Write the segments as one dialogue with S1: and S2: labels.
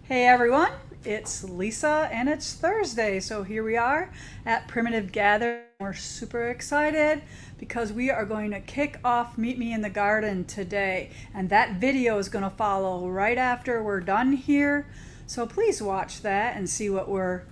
S1: Hey everyone, it's Lisa and it's Thursday. So here we are at Primitive Gather. We're super excited because we are going to kick off Meet Me in the Garden today. And that video is going to follow right after we're done here. So please watch that and see what we're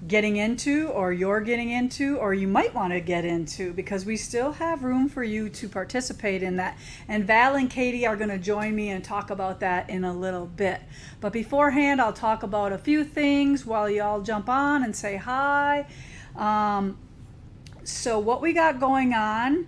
S1: getting into, or you're getting into, or you might want to get into, because we still have room for you to participate in that. And Val and Katie are going to join me and talk about that in a little bit. But beforehand, I'll talk about a few things while y'all jump on and say hi. So what we got going on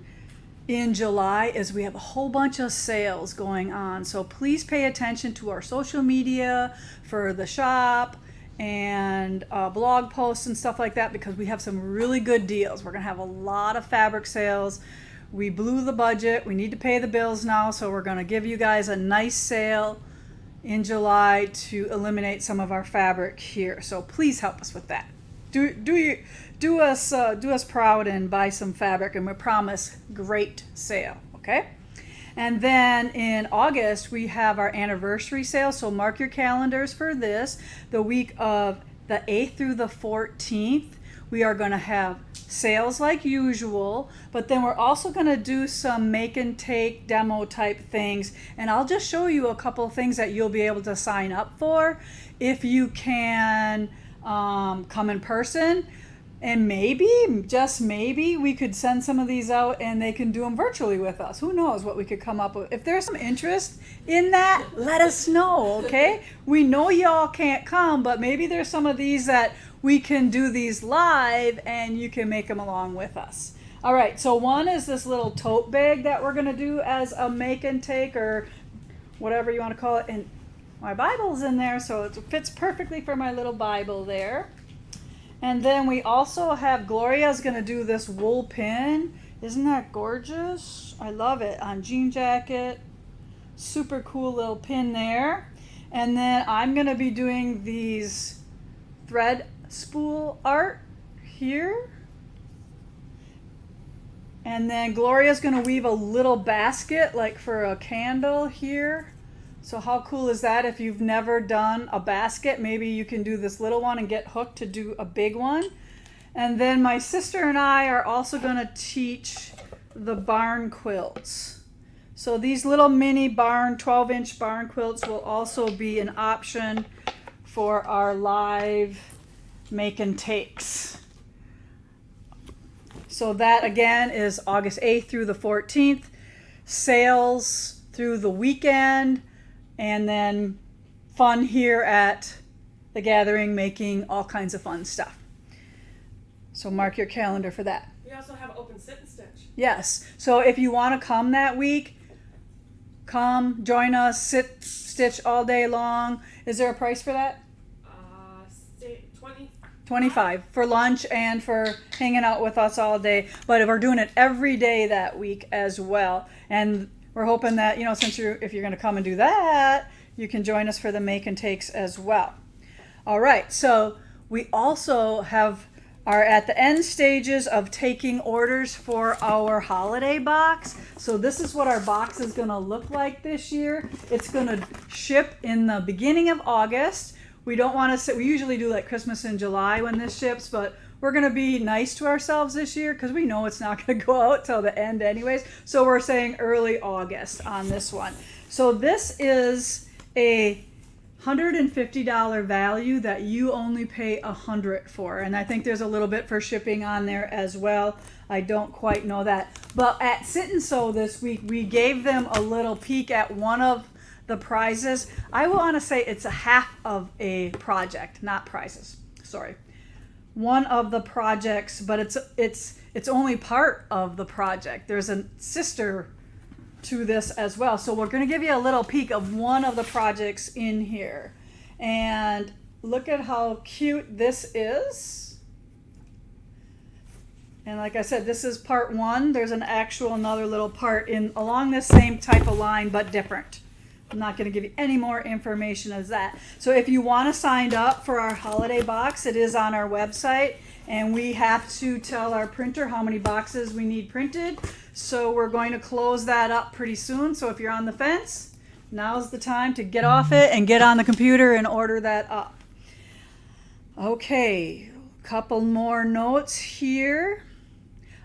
S1: in July is we have a whole bunch of sales going on. So please pay attention to our social media for the shop and blog posts and stuff like that, because we have some really good deals. We're gonna have a lot of fabric sales. We blew the budget. We need to pay the bills now, so we're gonna give you guys a nice sale in July to eliminate some of our fabric here. So please help us with that. Do us proud and buy some fabric, and we promise great sale. Okay. And then in August, we have our anniversary sale. So mark your calendars for this. The week of the 8th through the 14th, we are going to have sales like usual, but then we're also going to do some make and take demo type things. And I'll just show you a couple of things that you'll be able to sign up for if you can come in person. And maybe, just maybe, we could send some of these out and they can do them virtually with us. Who knows what we could come up with. If there's some interest in that, let us know, okay? We know y'all can't come, but maybe there's some of these that we can do these live and you can make them along with us. All right, so one is this little tote bag that we're gonna do as a make and take, or whatever you wanna call it. And my Bible's in there, so it fits perfectly for my little Bible there. And then we also have, Gloria's going to do this wool pin. Isn't that gorgeous? I love it. On jean jacket. Super cool little pin there. And then I'm going to be doing these thread spool art here. And then Gloria's going to weave a little basket like for a candle here. So how cool is that? If you've never done a basket, maybe you can do this little one and get hooked to do a big one. And then my sister and I are also going to teach the barn quilts. So these little mini barn, 12-inch barn quilts will also be an option for our live make and takes. So that again is August 8th through the 14th. Sales through the weekend. And then fun here at the gathering, making all kinds of fun stuff. So mark your calendar for that.
S2: We also have open sit and stitch.
S1: Yes. So if you want to come that week, come, join us, sit, stitch all day long. Is there a price for that? 25 for lunch and for hanging out with us all day. But we're doing it every day that week as well. And we're hoping that, since if you're going to come and do that, you can join us for the make and takes as well. All right, so we also are at the end stages of taking orders for our holiday box. So this is what our box is going to look like this year. It's going to ship in the beginning of August. We don't want to we usually do like Christmas in July when this ships, but we're going to be nice to ourselves this year because we know it's not going to go out till the end anyways. So we're saying early August on this one. So this is a $150 value that you only pay $100 for. And I think there's a little bit for shipping on there as well. I don't quite know that. But at Sit and Sew this week, we gave them a little peek at one of the prizes. I want to say it's a half of a project, not prizes. Sorry. One of the projects, but it's only part of the project. There's a sister to this as well. So we're going to give you a little peek of one of the projects in here. And look at how cute this is. And like I said, this is part one. There's an actual another little part along this same type of line, but different. I'm not going to give you any more information as that. So if you want to sign up for our holiday box, it is on our website, and we have to tell our printer how many boxes we need printed. So we're going to close that up pretty soon. So if you're on the fence, now's the time to get off it and get on the computer and order that up. Okay, couple more notes here.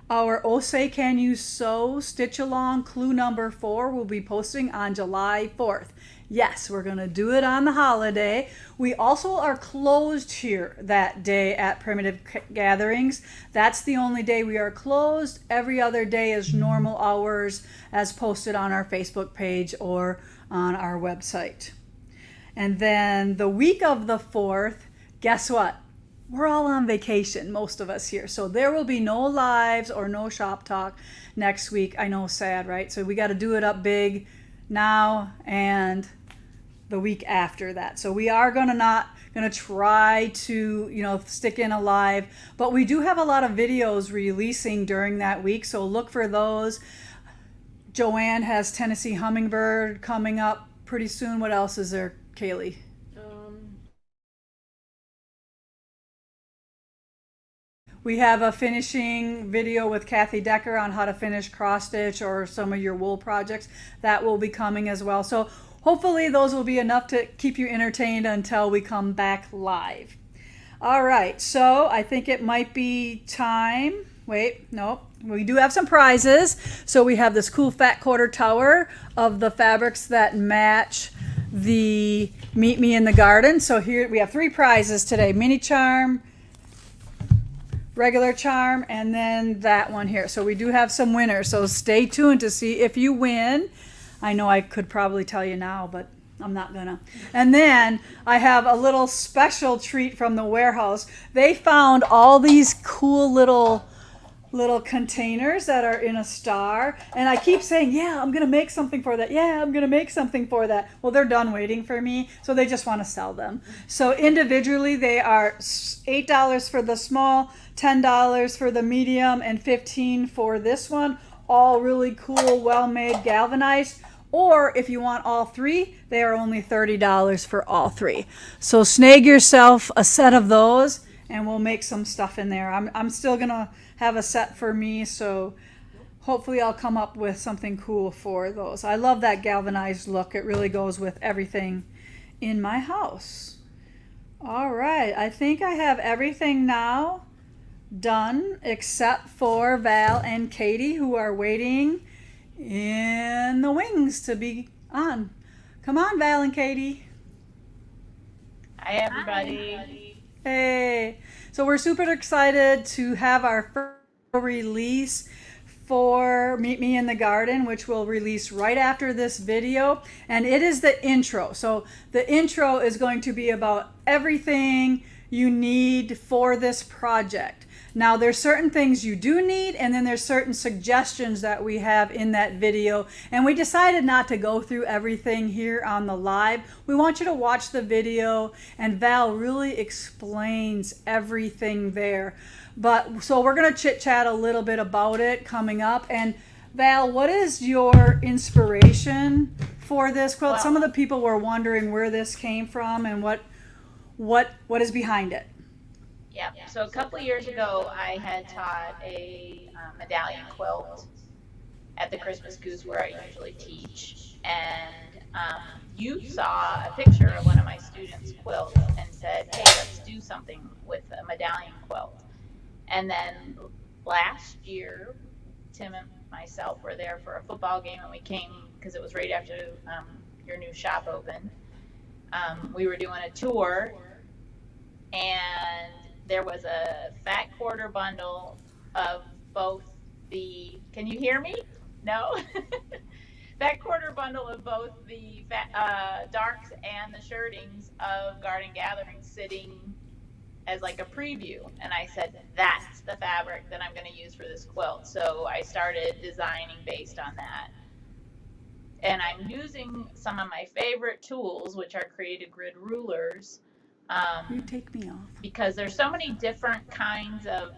S1: Our Oh Say Can You Sew Stitch Along Clue number 4 will be posting on July 4th. Yes, we're going to do it on the holiday. We also are closed here that day at Primitive Gatherings. That's the only day we are closed. Every other day is normal hours as posted on our Facebook page or on our website. And then the week of the 4th, guess what? We're all on vacation, most of us here. So there will be no lives or no shop talk next week. I know, sad, right? So we got to do it up big now and the week after that. So we are going to try to, stick in a live, but we do have a lot of videos releasing during that week. So look for those. Joanne has Tennessee Hummingbird coming up pretty soon. What else is there, Kaylee? We have a finishing video with Kathy Decker on how to finish cross stitch or some of your wool projects. That will be coming as well. So hopefully those will be enough to keep you entertained until we come back live. All right, so I think it might be time. Wait, no, we do have some prizes. So we have this cool fat quarter tower of the fabrics that match the Meet Me in the Garden. So here we have 3 prizes today: mini charm, regular charm, and then that one here. So we do have some winners, so stay tuned to see if you win. I know I could probably tell you now, but I'm not gonna. And then I have a little special treat from the warehouse. They found all these cool little containers that are in a star, and I keep saying, yeah, I'm gonna make something for that. Yeah, I'm gonna make something for that. Well, they're done waiting for me, so they just want to sell them. So individually they are $8 for the small, $10 for the medium, and $15 for this one. All really cool, well-made, galvanized. Or if you want all 3, they are only $30 for all 3. So snag yourself a set of those, and we'll make some stuff in there. I'm still gonna have a set for me, so hopefully I'll come up with something cool for those. I love that galvanized look. It really goes with everything in my house. All right, I think I have everything now done except for Val and Katie, who are waiting in the wings to be on. Come on, Val and Katie.
S3: Hi, everybody.
S1: Hey. So we're super excited to have our first release for Meet Me in the Garden, which will release right after this video. And it is the intro. So the intro is going to be about everything you need for this project. Now there's certain things you do need, and then there's certain suggestions that we have in that video, and we decided not to go through everything here on the live. We want you to watch the video, and Val really explains everything there. But so we're going to chit chat a little bit about it coming up. And Val, what is your inspiration for this quilt?
S3: Well,
S1: some of the people were wondering where this came from and what is behind it.
S3: Yeah. So a couple years ago, I had taught a medallion quilt at the Christmas Goose where I usually teach, and you saw a picture of one of my students' quilts and said, "Hey, let's do something with a medallion quilt." And then last year, Tim and myself were there for a football game, and we came because it was right after your new shop opened. We were doing a tour, and there was a fat quarter bundle of both the, can you hear me? No? Fat quarter bundle of both the darks and the shirtings of Garden Gathering sitting as like a preview. And I said, that's the fabric that I'm going to use for this quilt. So I started designing based on that. And I'm using some of my favorite tools, which are creative grid rulers.
S1: You take me off.
S3: Because there's so many different kinds of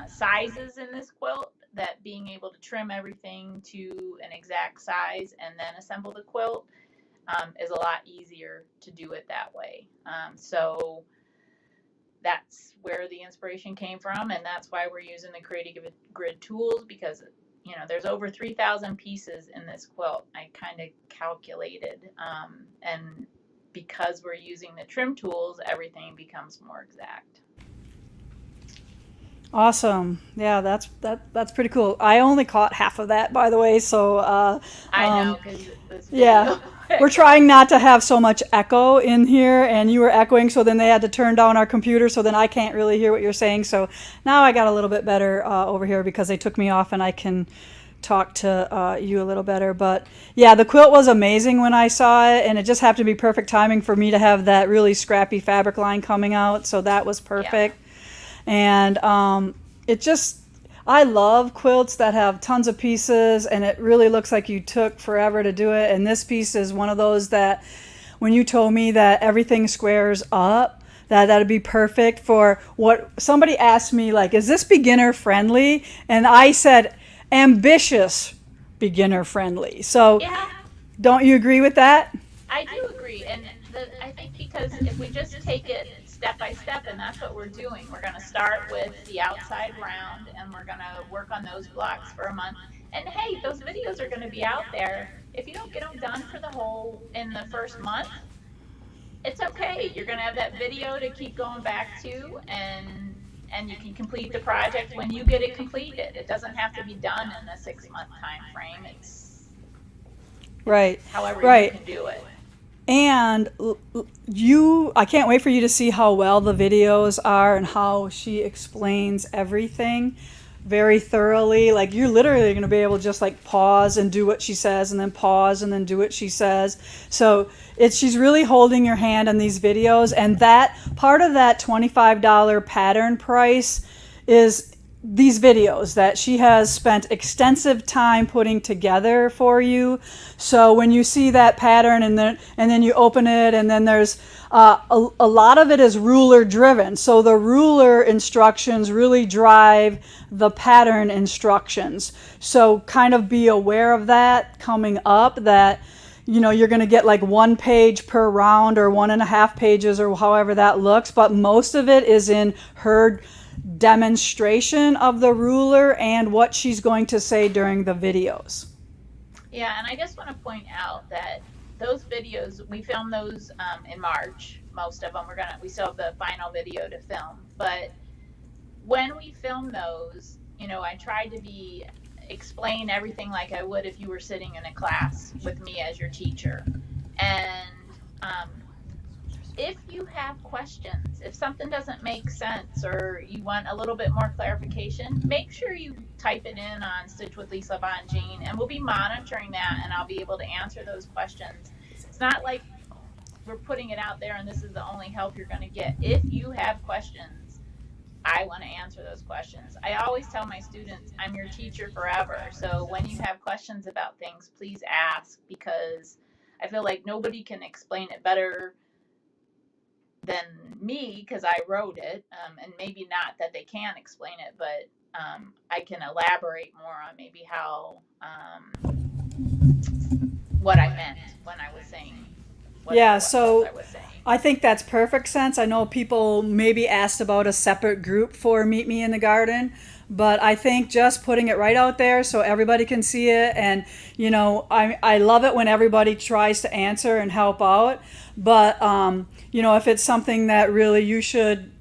S3: sizes in this quilt that being able to trim everything to an exact size and then assemble the quilt is a lot easier to do it that way. So that's where the inspiration came from, and that's why we're using the creative grid tools, because there's over 3,000 pieces in this quilt. I kind of calculated, and because we're using the trim tools, everything becomes more exact.
S1: Awesome. Yeah, that's pretty cool. I only caught half of that, by the way. So
S3: I know, because this
S1: yeah,
S3: video.
S1: we're trying not to have so much echo in here, and you were echoing, so then they had to turn down our computer, so then I can't really hear what you're saying. So now I got a little bit better over here because they took me off, and I can talk to you a little better. But yeah, the quilt was amazing when I saw it, and it just happened to be perfect timing for me to have that really scrappy fabric line coming out. So that was perfect. And it just, I love quilts that have tons of pieces, and it really looks like you took forever to do it. And this piece is one of those that, when you told me that everything squares up, that'd be perfect for what somebody asked me, like, is this beginner friendly? And I said, ambitious beginner friendly. So
S3: Yeah,
S1: don't you agree with that?
S3: I do agree, and I think because if we just take it step by step, and that's what we're doing, we're going to start with the outside round, and we're going to work on those blocks for a month. And hey, those videos are going to be out there. If you don't get them done for the whole in the first month, it's okay. You're going to have that video to keep going back to, and you can complete the project when you get it completed. It doesn't have to be done in the 6-month time frame. It's
S1: Right,
S3: however you
S1: right.
S3: can do it.
S1: And I can't wait for you to see how well the videos are and how she explains everything very thoroughly. Like, you're literally going to be able to just like pause and do what she says, and then pause and then do what she says. So she's really holding your hand in these videos, and that part of that $25 pattern price is these videos that she has spent extensive time putting together for you. So when you see that pattern, and then you open it, and then there's a lot of it is ruler driven. So the ruler instructions really drive the pattern instructions. So kind of be aware of that coming up, that you're going to get like 1 page per round, or 1.5 pages, or however that looks. But most of it is in her demonstration of the ruler and what she's going to say during the videos.
S3: Yeah, and I just want to point out that those videos, we filmed those in March. Most of them, we still have the final video to film. But when we film those, I tried to explain everything like I would if you were sitting in a class with me as your teacher. And if you have questions, if something doesn't make sense, or you want a little bit more clarification, make sure you type it in on Stitch with Lisa Bongean, and we'll be monitoring that, and I'll be able to answer those questions. It's not like we're putting it out there and this is the only help you're going to get. If you have questions, I want to answer those questions. I always tell my students, I'm your teacher forever. So when you have questions about things, please ask, because I feel like nobody can explain it better than me, because I wrote it, and maybe not that they can explain it, but I can elaborate more on maybe how what I meant when I was saying
S1: So
S3: I was saying.
S1: I think that's perfect sense. I know people maybe asked about a separate group for Meet Me in the Garden, but I think just putting it right out there so everybody can see it. And I love it when everybody tries to answer and help out. But if it's something that really you should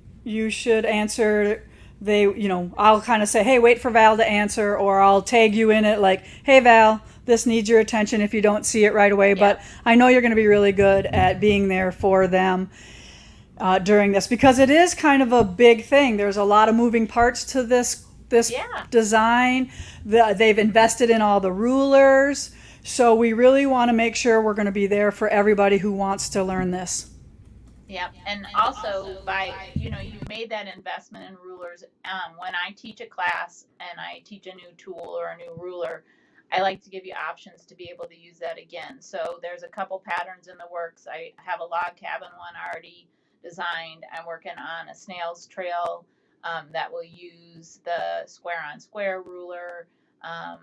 S1: answer, I'll kind of say, hey, wait for Val to answer, or I'll tag you in it, like, hey, Val, this needs your attention if you don't see it right away. But I know you're going to be really good at being there for them during this, because it is kind of a big thing. There's a lot of moving parts to this design. They've invested in all the rulers. So we really want to make sure we're going to be there for everybody who wants to learn this.
S3: Yep, and also you've made that investment in rulers. When I teach a class and I teach a new tool or a new ruler, I like to give you options to be able to use that again. So there's a couple patterns in the works. I have a log cabin one already designed. I'm working on a snail's trail that will use the square on square ruler. I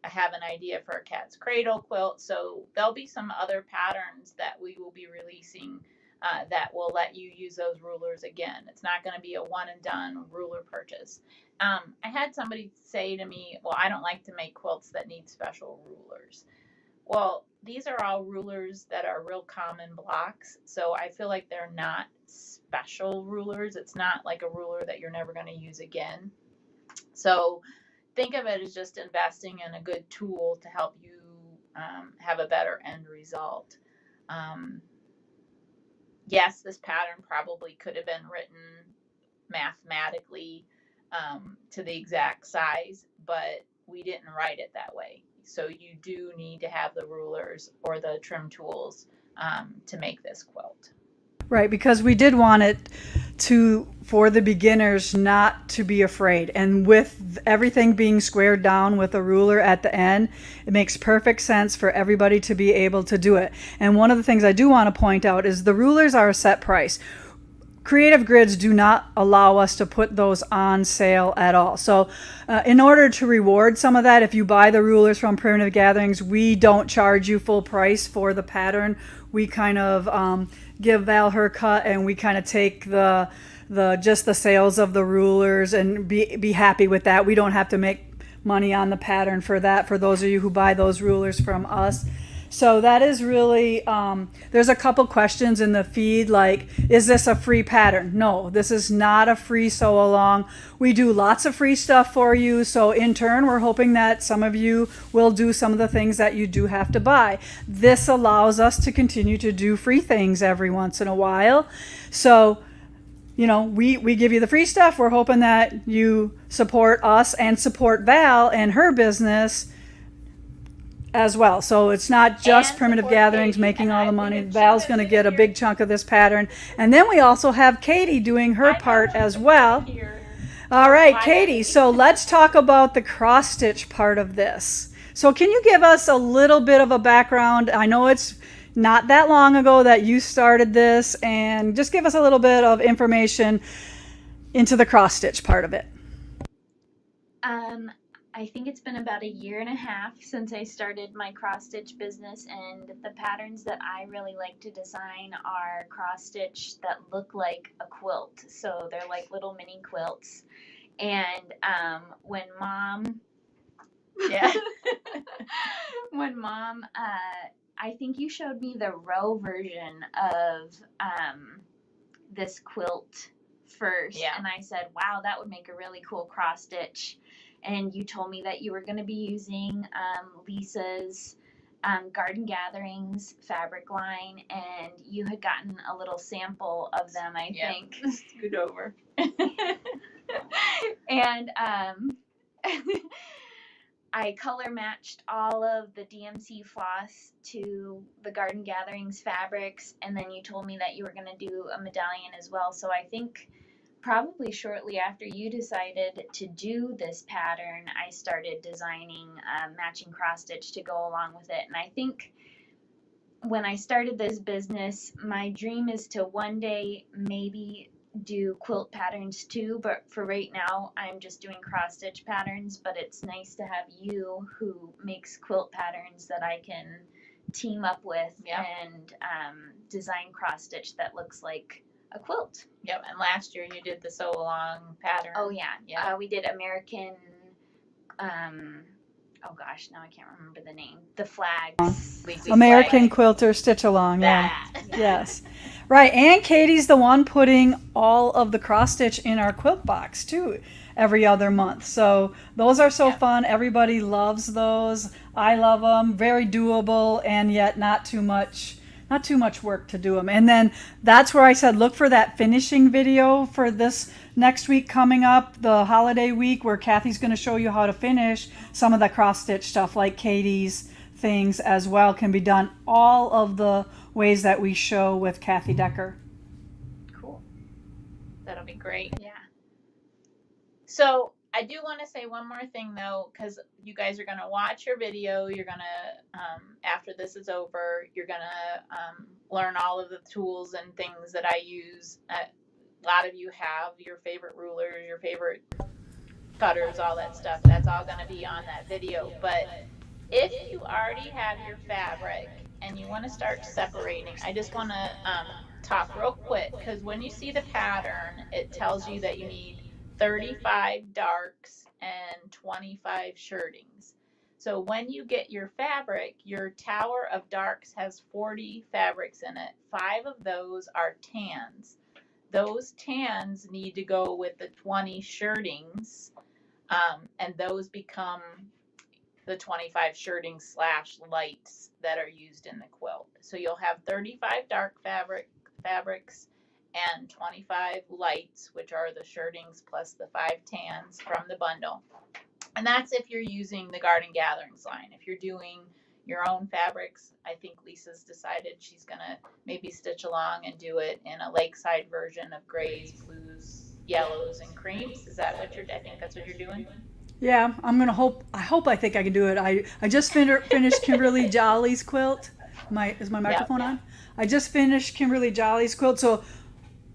S3: have an idea for a cat's cradle quilt. So there'll be some other patterns that we will be releasing that will let you use those rulers again. It's not going to be a one and done ruler purchase. I had somebody say to me, well, I don't like to make quilts that need special rulers. Well, these are all rulers that are real common blocks, so I feel like they're not special rulers. It's not like a ruler that you're never going to use again. So think of it as just investing in a good tool to help you have a better end result. Yes, this pattern probably could have been written mathematically to the exact size, but we didn't write it that way. So you do need to have the rulers or the trim tools to make this quilt.
S1: Right, because we did want it for the beginners not to be afraid. And with everything being squared down with a ruler at the end, it makes perfect sense for everybody to be able to do it. And one of the things I do want to point out is the rulers are a set price. Creative Grids do not allow us to put those on sale at all. So in order to reward some of that, if you buy the rulers from Primitive Gatherings, we don't charge you full price for the pattern. We kind of give Val her cut, and we kind of take the just the sales of the rulers and be happy with that. We don't have to make money on the pattern for that, for those of you who buy those rulers from us. So that is really, there's a couple questions in the feed like, is this a free pattern? No, this is not a free sew along. We do lots of free stuff for you. So in turn, we're hoping that some of you will do some of the things that you do have to buy. This allows us to continue to do free things every once in a while. So, you know, we give you the free stuff. We're hoping that you support us and support Val and her business as well. So it's not just
S3: And
S1: Primitive
S3: support
S1: Gatherings
S3: Katie.
S1: making
S3: And
S1: all
S3: I
S1: the
S3: think
S1: money.
S3: it's
S1: Val's
S3: just
S1: going to get a
S3: here.
S1: big chunk of this pattern. And then we also have Katie doing her part as well.
S3: Here.
S1: All right,
S3: Why
S1: Katie,
S3: not?
S1: so let's talk about the cross stitch part of this. So can you give us a little bit of a background? I know it's not that long ago that you started this, and just give us a little bit of information into the cross stitch part of it.
S4: I think it's been about 1.5 years since I started my cross stitch business, and the patterns that I really like to design are cross stitch that look like a quilt. So they're like little mini quilts. And when mom,
S3: Yeah.
S4: I think you showed me the row version of this quilt first,
S3: Yeah.
S4: and I said, wow, that would make a really cool cross stitch. And you told me that you were going to be using Lisa's Garden Gatherings fabric line, and you had gotten a little sample of them, I think.
S3: Scoot over.
S4: And I color matched all of the DMC floss to the Garden Gatherings fabrics, and then you told me that you were going to do a medallion as well. So I think probably shortly after you decided to do this pattern, I started designing matching cross stitch to go along with it. And I think when I started this business, my dream is to one day maybe do quilt patterns too, but for right now I'm just doing cross stitch patterns. But it's nice to have you who makes quilt patterns that I can team up with.
S3: Yep.
S4: And design cross stitch that looks like a quilt.
S3: Yep. And last year you did the sew along pattern.
S4: Oh yeah,
S3: Yeah.
S4: we did American. Oh gosh, now I can't remember the name. The flags.
S3: Leafy
S1: American
S3: flag.
S1: Quilter Stitch Along, yeah.
S3: That.
S1: Yes. Right, and Katie's the one putting all of the cross stitch in our quilt box too every other month. So those are so
S3: Yeah.
S1: fun. Everybody loves those. I love them. Very doable, and yet not too much work to do them. And then that's where I said look for that finishing video for this next week coming up, the holiday week, where Kathy's going to show you how to finish some of the cross stitch stuff, like Katie's things as well can be done all of the ways that we show with Kathy Decker.
S3: Cool. That'll be great.
S4: Yeah.
S3: So I do want to say one more thing though, because you guys are going to watch your video. You're going to, after this is over, you're going to learn all of the tools and things that I use. A lot of you have your favorite rulers, your favorite cutters, all that stuff. That's all going to be on that video. But if you already have your fabric and you want to start separating, I just want to talk real quick, because when you see the pattern, it tells you that you need 35 darks and 25 shirtings. So when you get your fabric, your tower of darks has 40 fabrics in it. 5 of those are tans. Those tans need to go with the 20 shirtings, and those become the 25 shirting / lights that are used in the quilt. So you'll have 35 dark fabrics and 25 lights, which are the shirtings plus the 5 tans from the bundle. And that's if you're using the Garden Gatherings line. If you're doing your own fabrics, I think Lisa's decided she's gonna maybe stitch along and do it in a lakeside version of grays, blues, yellows, and creams. Is that what I think that's what you're doing?
S1: Yeah, I think I can do it. I just finished Kimberly Jolly's quilt. Is my microphone on? I just finished Kimberly Jolly's quilt, so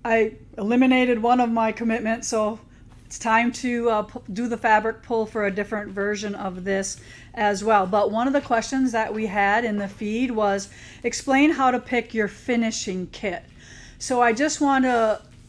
S1: I eliminated one of my commitments, so it's time to do the fabric pull for a different version of this as well. But one of the questions that we had in the feed was explain how to pick your finishing kit. So I just want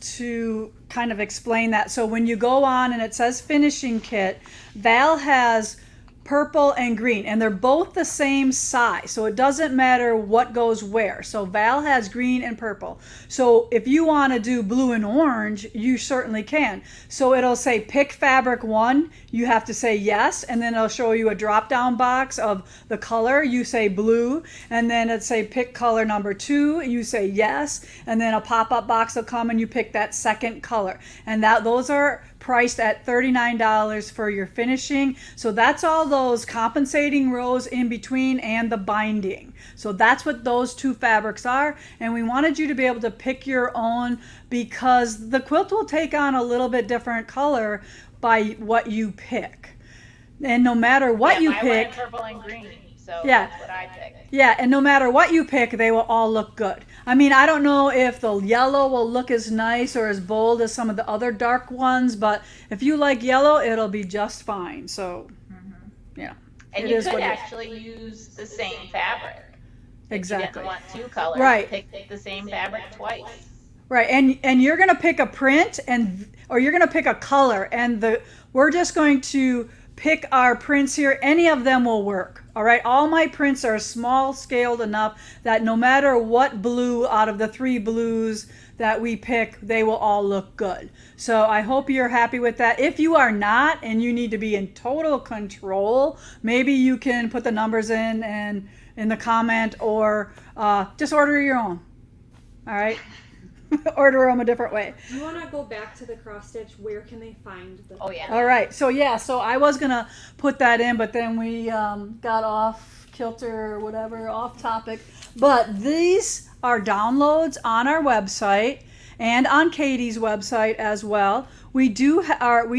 S1: to kind of explain that. So when you go on and it says finishing kit, Val has purple and green, and they're both the same size, so it doesn't matter what goes where. So Val has green and purple, so if you want to do blue and orange, you certainly can. So it'll say pick fabric 1, you have to say yes, and then it'll show you a drop down box of the color, you say blue, and then it'll say pick color number 2, you say yes, and then a pop-up box will come and you pick that second color, and those are priced at $39 for your finishing. So that's all those compensating rows in between and the binding. So that's what those 2 fabrics are, and we wanted you to be able to pick your own because the quilt will take on a little bit different color by what you pick. And no matter what you
S3: I
S1: pick,
S3: went purple and green, so
S1: yeah,
S3: that's what I picked.
S1: Yeah, and no matter what you pick, they will all look good. I mean, I don't know if the yellow will look as nice or as bold as some of the other dark ones, but if you like yellow, it'll be just fine. So, yeah.
S3: And you could actually use the same fabric.
S1: Exactly.
S3: If you didn't want 2 colors,
S1: right.
S3: Pick the same fabric twice.
S1: Right, and you're gonna pick a print or you're gonna pick a color, and we're just going to pick our prints here. Any of them will work. All right, all my prints are small scaled enough that no matter what blue out of the 3 blues that we pick, they will all look good. So I hope you're happy with that. If you are not and you need to be in total control, maybe you can put the numbers in the comment, or just order your own. All right. Order them a different way.
S2: Do you want to go back to the cross stitch? Where can they find the?
S3: Oh yeah.
S1: All right. So I was gonna put that in, but then we got off kilter or whatever, off topic. But these are downloads on our website and on Katie's website as well. We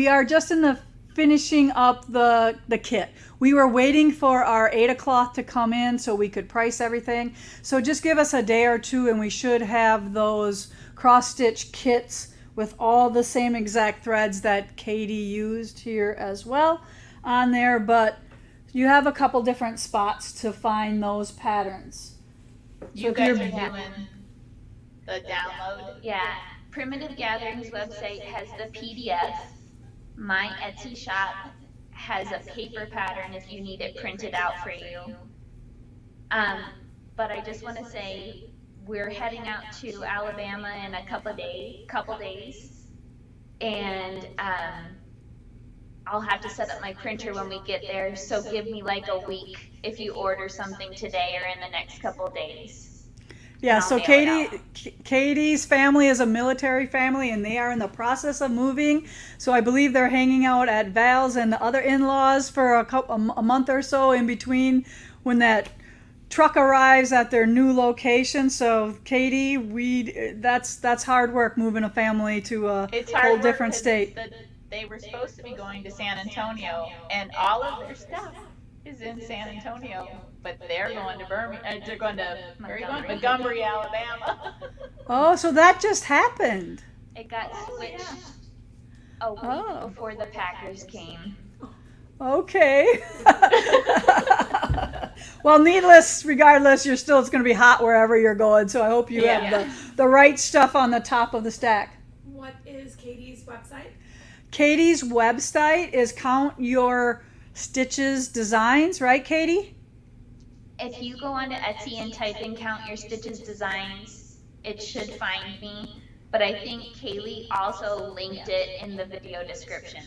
S1: are just in the finishing up the kit. We were waiting for our Ada cloth to come in so we could price everything. So just give us a day or 2 and we should have those cross stitch kits with all the same exact threads that Katie used here as well on there. But you have a couple different spots to find those patterns.
S3: You guys are doing the download?
S4: Yeah. Primitive Gatherings website has the PDF. My Etsy shop has a paper pattern if you need it printed out for you. But I just want to say we're heading out to Alabama in a couple days, and I'll have to set up my printer when we get there. So give me like a week if you order something today or in the next couple days.
S1: Yeah, so Katie's family is a military family, and they are in the process of moving. So I believe they're hanging out at Val's and the other in-laws for a month or so in between when that truck arrives at their new location. So Katie, that's hard work moving a family to a whole different state.
S3: They were supposed to be going to San Antonio, and all of their stuff is in San Antonio, but they're going to Birmingham. They're going to Montgomery, Alabama.
S1: Oh, so that just happened.
S4: It got switched a week before the Packers came.
S1: Okay. Well, needless, regardless, it's going to be hot wherever you're going. So I hope you have the right stuff on the top of the stack.
S2: What is Katie's website?
S1: Katie's website is Count Your Stitches Designs, right, Katie?
S4: If you go onto Etsy and type in Count Your Stitches Designs, it should find me. But I think Kaylee also linked it in the video description.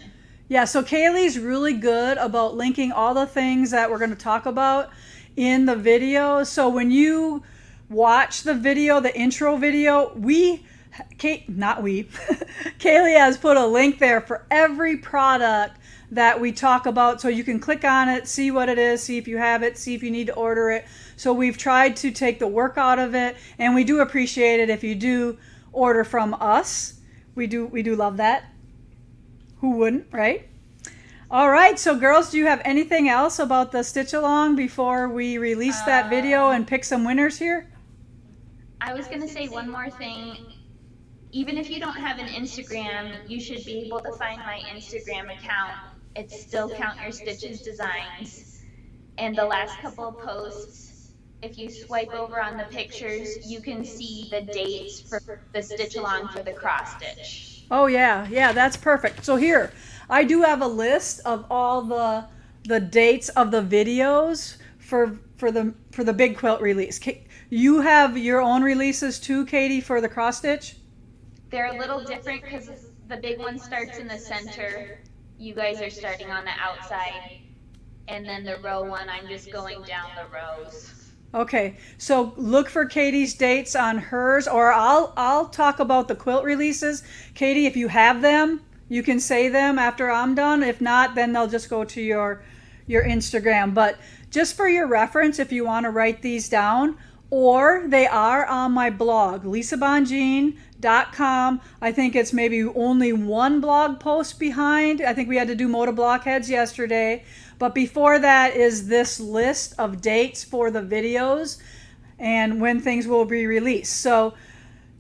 S1: Yeah, so Kaylee's really good about linking all the things that we're going to talk about in the video. So when you watch the video, the intro video, Kaylee has put a link there for every product that we talk about, so you can click on it, see what it is, see if you have it, see if you need to order it. So we've tried to take the work out of it, and we do appreciate it if you do order from us. We do love that. Who wouldn't, right? All right, so girls, do you have anything else about the stitch along before we release that video and pick some winners here?
S4: I was going to say one more thing. Even if you don't have an Instagram, you should be able to find my Instagram account. It's still Count Your Stitches Designs. And the last couple of posts, if you swipe over on the pictures, you can see the dates for the stitch along for the cross stitch.
S1: Oh yeah, that's perfect. So here, I do have a list of all the dates of the videos for the big quilt release. You have your own releases too, Katie, for the cross stitch?
S4: They're a little different because the big one starts in the center. You guys are starting on the outside. And then the row one, I'm just going down the rows.
S1: Okay, so look for Katie's dates on hers, or I'll talk about the quilt releases. Katie, if you have them, you can say them after I'm done. If not, then they'll just go to your Instagram. But just for your reference, if you want to write these down, or they are on my blog, lisabongean.com. I think it's maybe only one blog post behind. I think we had to do Moda Blockheads yesterday. But before that is this list of dates for the videos and when things will be released. So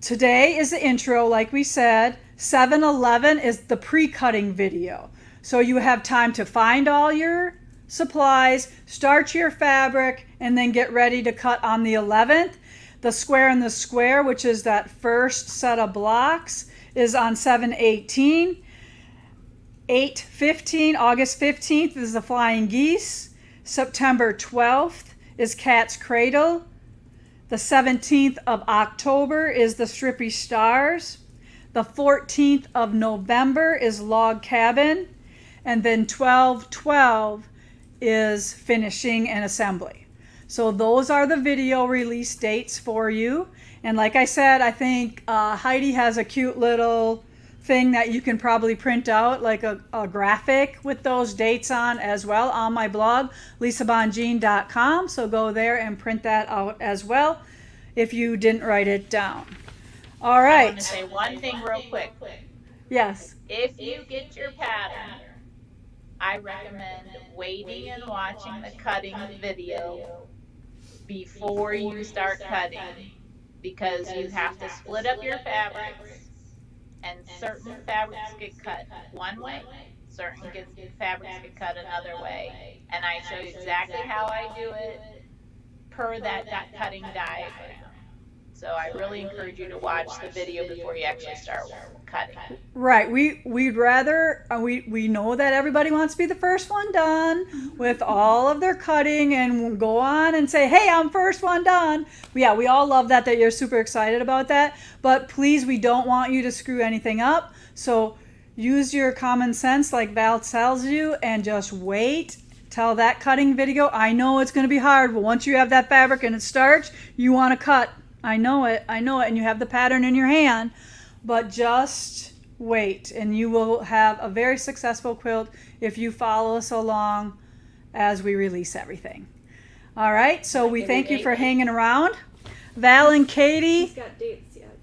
S1: today is the intro, like we said. 7-11 is the pre-cutting video. So you have time to find all your supplies, start your fabric, and then get ready to cut on the 11th. The square in the square, which is that first set of blocks, is on 7/18. 8/15, August 15th is the Flying Geese. September 12th is Cat's Cradle. The 17th of October is the Strippy Stars. The 14th of November is Log Cabin. And then 12/12 is Finishing and Assembly. So those are the video release dates for you. And like I said, I think Heidi has a cute little thing that you can probably print out, like a graphic with those dates on as well, on my blog, lisabongean.com. So go there and print that out as well if you didn't write it down. All right.
S3: I want to say one thing real quick.
S1: Yes.
S3: If you get your pattern, I recommend waiting and watching the cutting video before you start cutting, because you have to split up your fabrics, and certain fabrics get cut one way, certain fabrics get cut another way, and I show you exactly how I do it per that cutting diagram. So I really encourage you to watch the video before you actually start cutting.
S1: Right. We'd rather, we know that everybody wants to be the first one done with all of their cutting and go on and say, hey, I'm first one done. Yeah, we all love that you're super excited about that. But please, we don't want you to screw anything up. So use your common sense like Val tells you and just wait till that cutting video. I know it's going to be hard, but once you have that fabric and it starts, you want to cut. I know it, and you have the pattern in your hand, but just wait, and you will have a very successful quilt if you follow us along as we release everything. All right, so we thank you for hanging around. Val and Katie.
S2: She's got dates yet.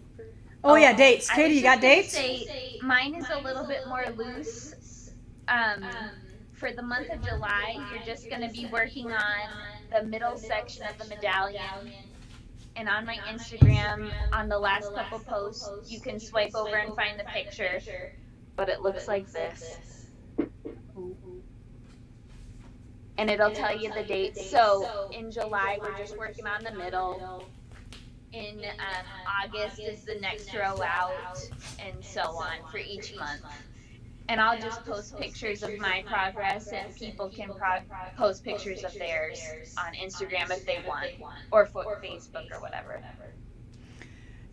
S1: Oh yeah, dates. Katie, you got dates?
S4: Say, mine is a little bit more loose. For the month of July, you're just going to be working on the middle section of the medallion. And on my Instagram, on the last couple posts, you can swipe over and find the picture. But it looks like this. and it'll tell you the dates. So in July, we're just working on the middle. In August is the next row out, and so on for each month. And I'll just post pictures of my progress, and people can post pictures of theirs on Instagram if they want, or Facebook or whatever.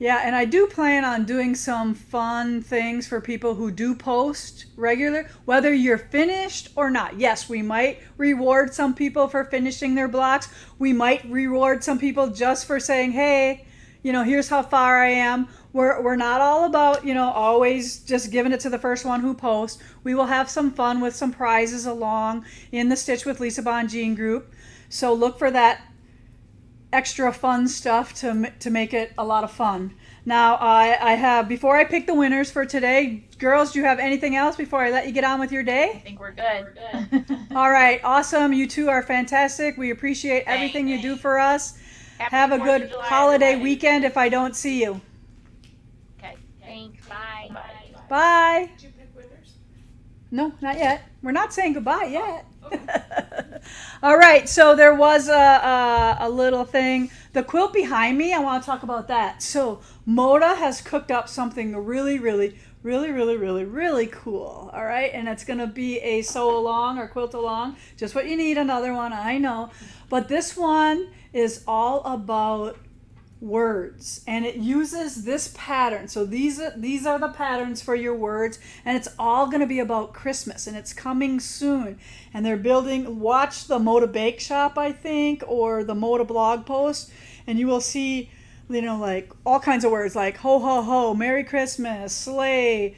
S1: Yeah, and I do plan on doing some fun things for people who do post regular, whether you're finished or not. Yes, we might reward some people for finishing their blocks. We might reward some people just for saying, hey, here's how far I am. We're not all about, always just giving it to the first one who posts. We will have some fun with some prizes along in the Stitch with Lisa Bongean group. So look for that extra fun stuff to make it a lot of fun. Now, I have, before I pick the winners for today, girls, do you have anything else before I let you get on with your day?
S3: I think we're good.
S1: All right, awesome. You two are fantastic. We appreciate everything you do for us. Have a good holiday weekend if I don't see you.
S3: Okay.
S4: Thanks. Bye.
S1: Bye.
S5: Did you pick winners?
S1: No, not yet. We're not saying goodbye yet. All right, so there was a little thing. The quilt behind me, I want to talk about that. So Moda has cooked up something really, really, really, really, really, really cool. All right, and it's going to be a sew along or quilt along. Just what you need, another one, I know. But this one is all about words, and it uses this pattern. So these are the patterns for your words, and it's all going to be about Christmas, and it's coming soon. And they're building, watch the Moda Bake Shop, I think, or the Moda blog post, and you will see, like all kinds of words like ho ho ho, Merry Christmas, sleigh,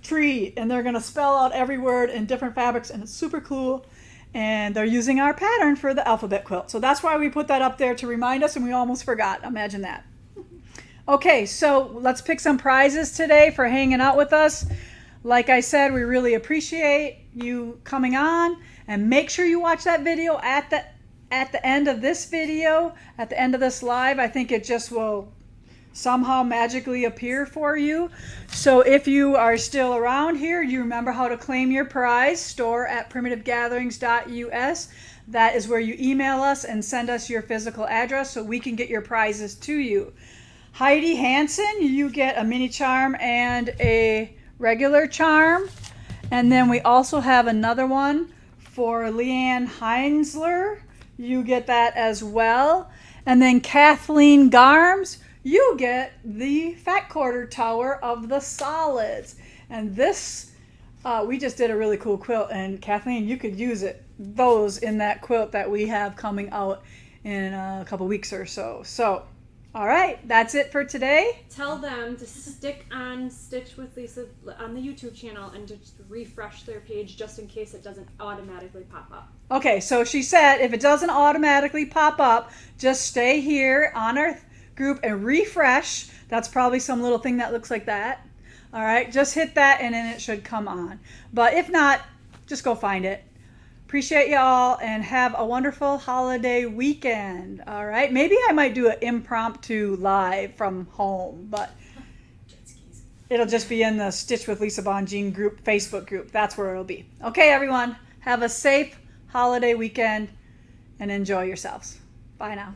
S1: treat, and they're going to spell out every word in different fabrics, and it's super cool. And they're using our pattern for the alphabet quilt. So that's why we put that up there to remind us, and we almost forgot. Imagine that. Okay, so let's pick some prizes today for hanging out with us. Like I said, we really appreciate you coming on, and make sure you watch that video at the end of this video, at the end of this live. I think it just will somehow magically appear for you. So if you are still around here, you remember how to claim your prize. Store at primitivegatherings.us. That is where you email us and send us your physical address so we can get your prizes to you. Heidi Hansen, you get a mini charm and a regular charm. And then we also have another one for Leanne Heinzler. You get that as well. And then Kathleen Garms, you get the Fat Quarter Tower of the Solids. And this, we just did a really cool quilt, and Kathleen, you could use those in that quilt that we have coming out in a couple weeks or so. So, all right, that's it for today.
S2: Tell them to stick on Stitch with Lisa on the YouTube channel and just refresh their page just in case it doesn't automatically pop up.
S1: Okay, so she said if it doesn't automatically pop up, just stay here on our group and refresh. That's probably some little thing that looks like that. All right, just hit that and then it should come on. But if not, just go find it. Appreciate y'all and have a wonderful holiday weekend. All right, maybe I might do an impromptu live from home, but it'll just be in the Stitch with Lisa Bongean group, Facebook group. That's where it'll be. Okay, everyone, have a safe holiday weekend and enjoy yourselves. Bye now.